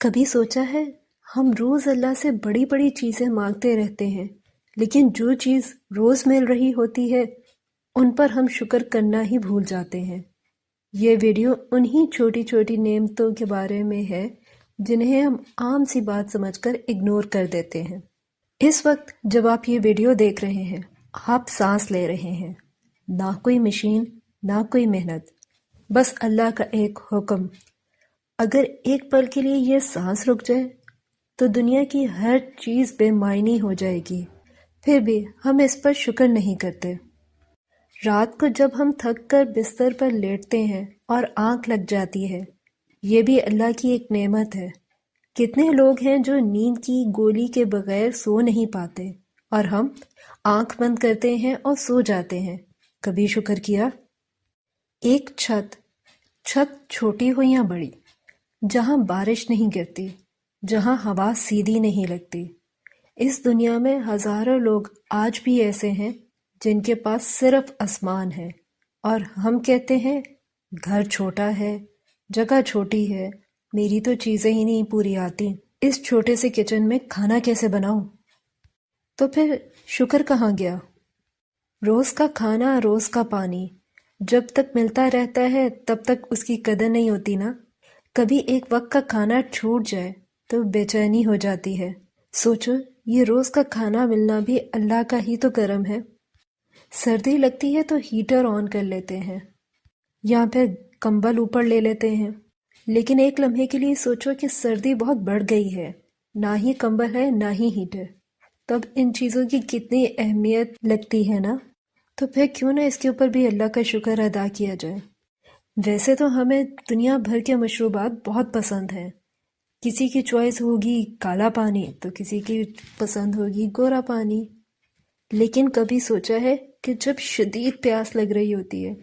کبھی سوچا ہے ہم روز اللہ سے بڑی بڑی چیزیں مانگتے رہتے ہیں، لیکن جو چیز روز مل رہی ہوتی ہے ان پر ہم شکر کرنا ہی بھول جاتے ہیں۔ یہ ویڈیو انہی چھوٹی چھوٹی نعمتوں کے بارے میں ہے جنہیں ہم عام سی بات سمجھ کر اگنور کر دیتے ہیں۔ اس وقت جب آپ یہ ویڈیو دیکھ رہے ہیں، آپ سانس لے رہے ہیں، نہ کوئی مشین، نہ کوئی محنت، بس اللہ کا ایک حکم۔ اگر ایک پل کے لیے یہ سانس رک جائے تو دنیا کی ہر چیز بے معنی ہو جائے گی، پھر بھی ہم اس پر شکر نہیں کرتے۔ رات کو جب ہم تھک کر بستر پر لیٹتے ہیں اور آنکھ لگ جاتی ہے، یہ بھی اللہ کی ایک نعمت ہے۔ کتنے لوگ ہیں جو نیند کی گولی کے بغیر سو نہیں پاتے، اور ہم آنکھ بند کرتے ہیں اور سو جاتے ہیں۔ کبھی شکر کیا؟ ایک چھت چھوٹی ہو یا بڑی، جہاں بارش نہیں گرتی، جہاں ہوا سیدھی نہیں لگتی، اس دنیا میں ہزاروں لوگ آج بھی ایسے ہیں جن کے پاس صرف آسمان ہے، اور ہم کہتے ہیں گھر چھوٹا ہے، جگہ چھوٹی ہے، میری تو چیزیں ہی نہیں پوری آتی، اس چھوٹے سے کچن میں کھانا کیسے بناؤں؟ تو پھر شکر کہاں گیا؟ روز کا کھانا، روز کا پانی جب تک ملتا رہتا ہے تب تک اس کی قدر نہیں ہوتی نا۔ کبھی ایک وقت کا کھانا چھوٹ جائے تو بے چینی ہو جاتی ہے۔ سوچو، یہ روز کا کھانا ملنا بھی اللہ کا ہی تو کرم ہے۔ سردی لگتی ہے تو ہیٹر آن کر لیتے ہیں، یا پھر کمبل اوپر لے لیتے ہیں، لیکن ایک لمحے کے لیے سوچو کہ سردی بہت بڑھ گئی ہے، نہ ہی کمبل ہے نہ ہی ہیٹر، تب ان چیزوں کی کتنی اہمیت لگتی ہے نا۔ تو پھر کیوں نہ اس کے اوپر بھی اللہ کا شکر ادا کیا جائے۔ ویسے تو ہمیں دنیا بھر کے مشروبات بہت پسند ہیں۔ کسی کی چوائس ہوگی کالا پانی تو کسی کی پسند ہوگی گورا پانی، لیکن کبھی سوچا ہے کہ جب شدید پیاس لگ رہی ہوتی ہے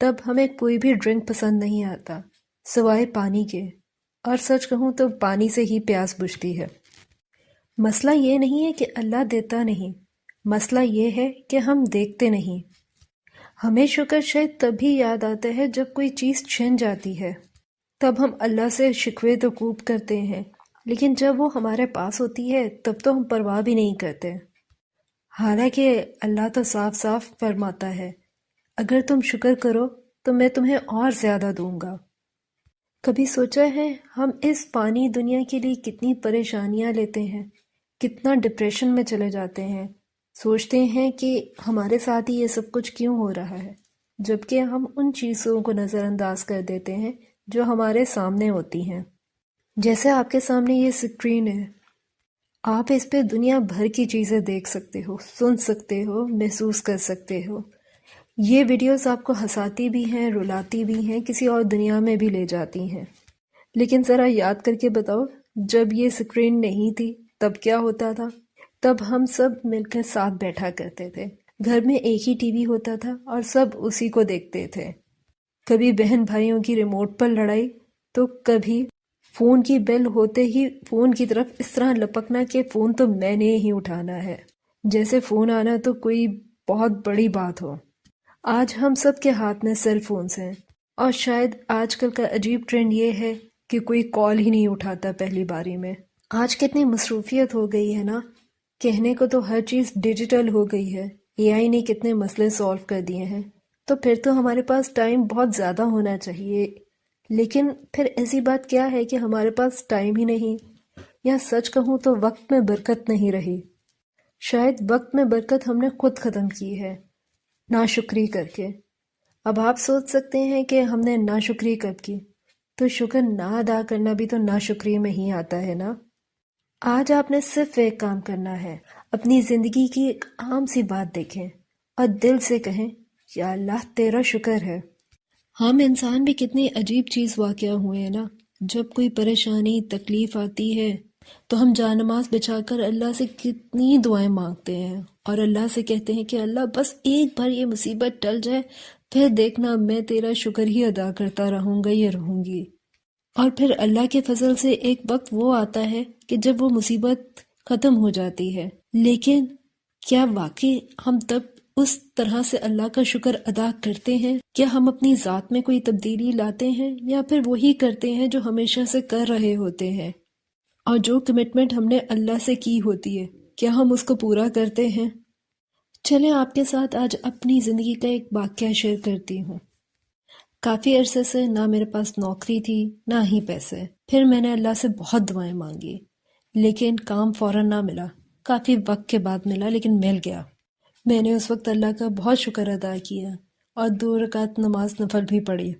تب ہمیں کوئی بھی ڈرنک پسند نہیں آتا سوائے پانی کے، اور سچ کہوں تو پانی سے ہی پیاس بجھتی ہے۔ مسئلہ یہ نہیں ہے کہ اللہ دیتا نہیں، مسئلہ یہ ہے کہ ہم دیکھتے نہیں۔ ہمیں شکر شاید تبھی یاد آتا ہے جب کوئی چیز چھن جاتی ہے، تب ہم اللہ سے شکوے تو خوب کرتے ہیں، لیکن جب وہ ہمارے پاس ہوتی ہے تب تو ہم پرواہ بھی نہیں کرتے۔ حالانکہ اللہ تو صاف صاف فرماتا ہے، اگر تم شکر کرو تو میں تمہیں اور زیادہ دوں گا۔ کبھی سوچا ہے ہم اس فانی دنیا کے لیے کتنی پریشانیاں لیتے ہیں، کتنا ڈپریشن میں چلے جاتے ہیں، سوچتے ہیں کہ ہمارے ساتھ ہی یہ سب کچھ کیوں ہو رہا ہے، جبکہ ہم ان چیزوں کو نظر انداز کر دیتے ہیں جو ہمارے سامنے ہوتی ہیں۔ جیسے آپ کے سامنے یہ سکرین ہے، آپ اس پہ دنیا بھر کی چیزیں دیکھ سکتے ہو، سن سکتے ہو، محسوس کر سکتے ہو۔ یہ ویڈیوز آپ کو ہنساتی بھی ہیں، رلاتی بھی ہیں، کسی اور دنیا میں بھی لے جاتی ہیں۔ لیکن ذرا یاد کر کے بتاؤ، جب یہ سکرین نہیں تھی تب کیا ہوتا تھا؟ تب ہم سب مل کر ساتھ بیٹھا کرتے تھے، گھر میں ایک ہی ٹی وی ہوتا تھا اور سب اسی کو دیکھتے تھے۔ کبھی بہن بھائیوں کی ریموٹ پر لڑائی، تو کبھی فون کی بیل ہوتے ہی فون کی طرف اس طرح لپکنا کہ فون تو میں نے ہی اٹھانا ہے، جیسے فون آنا تو کوئی بہت بڑی بات ہو۔ آج ہم سب کے ہاتھ میں سیل فونز ہیں، اور شاید آج کل کا عجیب ٹرینڈ یہ ہے کہ کوئی کال ہی نہیں اٹھاتا پہلی باری میں۔ آج کتنی مصروفیت ہو گئی ہے نا، کہنے کو تو ہر چیز ڈیجیٹل ہو گئی ہے، اے آئی نے کتنے مسئلے سالو کر دیے ہیں، تو پھر تو ہمارے پاس ٹائم بہت زیادہ ہونا چاہیے۔ لیکن پھر ایسی بات کیا ہے کہ ہمارے پاس ٹائم ہی نہیں، یا سچ کہوں تو وقت میں برکت نہیں رہی۔ شاید وقت میں برکت ہم نے خود ختم کی ہے، ناشکری کر کے۔ اب آپ سوچ سکتے ہیں کہ ہم نے ناشکری کب کی، تو شکر نہ ادا کرنا بھی تو ناشکری میں ہی آتا ہے نا۔ آج آپ نے صرف ایک کام کرنا ہے، اپنی زندگی کی ایک عام سی بات دیکھیں اور دل سے کہیں یا اللہ تیرا شکر ہے۔ ہم انسان بھی کتنی عجیب چیز واقع ہوئے ہیں نا، جب کوئی پریشانی تکلیف آتی ہے تو ہم جانماز بچھا کر اللہ سے کتنی دعائیں مانگتے ہیں، اور اللہ سے کہتے ہیں کہ اللہ بس ایک بار یہ مصیبت ٹل جائے، پھر دیکھنا میں تیرا شکر ہی ادا کرتا رہوں گا یا رہوں گی۔ اور پھر اللہ کے فضل سے ایک وقت وہ آتا ہے کہ جب وہ مصیبت ختم ہو جاتی ہے، لیکن کیا واقعی ہم تب اس طرح سے اللہ کا شکر ادا کرتے ہیں؟ کیا ہم اپنی ذات میں کوئی تبدیلی لاتے ہیں، یا پھر وہی کرتے ہیں جو ہمیشہ سے کر رہے ہوتے ہیں؟ اور جو کمٹمنٹ ہم نے اللہ سے کی ہوتی ہے کیا ہم اس کو پورا کرتے ہیں؟ چلیں آپ کے ساتھ آج اپنی زندگی کا ایک واقعہ شیئر کرتی ہوں۔ کافی عرصے سے نہ میرے پاس نوکری تھی نہ ہی پیسے، پھر میں نے اللہ سے بہت دعائیں مانگی لیکن کام فوراً نہ ملا۔ کافی وقت کے بعد ملا لیکن مل گیا۔ میں نے اس وقت اللہ کا بہت شکر ادا کیا اور 2 رکعت نماز نفل بھی پڑھی،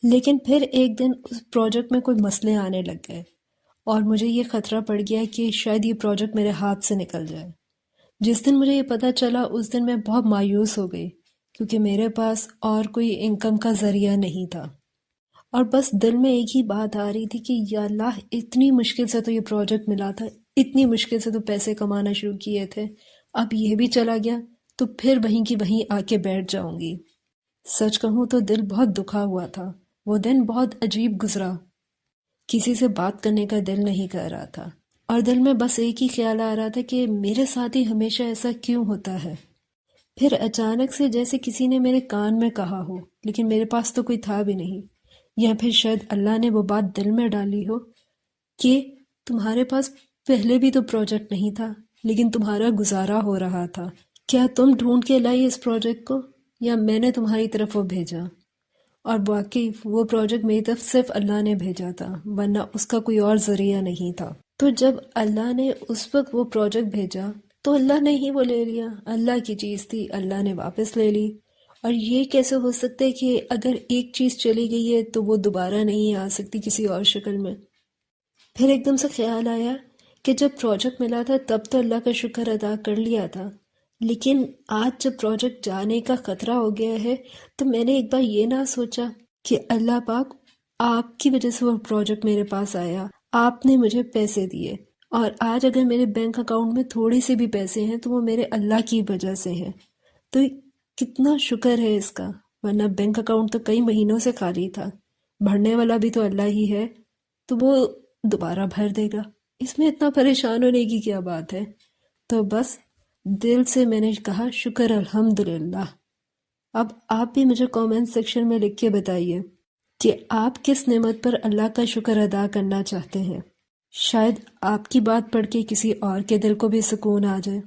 لیکن پھر ایک دن اس پروجیکٹ میں کوئی مسئلے آنے لگ گئے اور مجھے یہ خطرہ پڑ گیا کہ شاید یہ پروجیکٹ میرے ہاتھ سے نکل جائے۔ جس دن مجھے یہ پتہ چلا اس دن میں بہت مایوس ہو گئی کیونکہ میرے پاس اور کوئی انکم کا ذریعہ نہیں تھا، اور بس دل میں ایک ہی بات آ رہی تھی کہ یا اللہ اتنی مشکل سے تو یہ پروجیکٹ ملا تھا، اتنی مشکل سے تو پیسے کمانا شروع کیے تھے، اب یہ بھی چلا گیا تو پھر وہیں کی وہیں آ کے بیٹھ جاؤں گی۔ سچ کہوں تو دل بہت دکھا ہوا تھا، وہ دن بہت عجیب گزرا، کسی سے بات کرنے کا دل نہیں کر رہا تھا اور دل میں بس ایک ہی خیال آ رہا تھا کہ میرے ساتھ ہی ہمیشہ ایسا کیوں ہوتا ہے۔ پھر اچانک سے جیسے کسی نے میرے کان میں کہا ہو، لیکن میرے پاس تو کوئی تھا بھی نہیں، یا پھر شاید اللہ نے وہ بات دل میں ڈالی ہو کہ تمہارے پاس پہلے بھی تو پروجیکٹ نہیں تھا لیکن تمہارا گزارا ہو رہا تھا، کیا تم ڈھونڈ کے لائی اس پروجیکٹ کو یا میں نے تمہاری طرف وہ بھیجا؟ اور واقعی وہ پروجیکٹ میری طرف صرف اللہ نے بھیجا تھا، ورنہ اس کا کوئی اور ذریعہ نہیں تھا۔ تو جب اللہ نے اس وقت وہ پروجیکٹ بھیجا تو اللہ نے ہی وہ لے لیا، اللہ کی چیز تھی، اللہ نے واپس لے لی۔ اور یہ کیسے ہو سکتا ہے کہ اگر ایک چیز چلی گئی ہے تو وہ دوبارہ نہیں آ سکتی کسی اور شکل میں؟ پھر ایک دم سے خیال آیا کہ جب پروجیکٹ ملا تھا تب تو اللہ کا شکر ادا کر لیا تھا، لیکن آج جب پروجیکٹ جانے کا خطرہ ہو گیا ہے تو میں نے ایک بار یہ نہ سوچا کہ اللہ پاک آپ کی وجہ سے وہ پروجیکٹ میرے پاس آیا، آپ نے مجھے پیسے دیے، اور آج اگر میرے بینک اکاؤنٹ میں تھوڑے سے بھی پیسے ہیں تو وہ میرے اللہ کی وجہ سے ہیں۔ تو کتنا شکر ہے اس کا، ورنہ بینک اکاؤنٹ تو کئی مہینوں سے خالی تھا۔ بھرنے والا بھی تو اللہ ہی ہے، تو وہ دوبارہ بھر دے گا، اس میں اتنا پریشان ہونے کی کیا بات ہے؟ تو بس دل سے میں نے کہا شکر الحمدللہ۔ اب آپ بھی مجھے کامنٹ سیکشن میں لکھ کے بتائیے کہ آپ کس نعمت پر اللہ کا شکر ادا کرنا چاہتے ہیں، شاید آپ کی بات پڑھ کے کسی اور کے دل کو بھی سکون آ جائے۔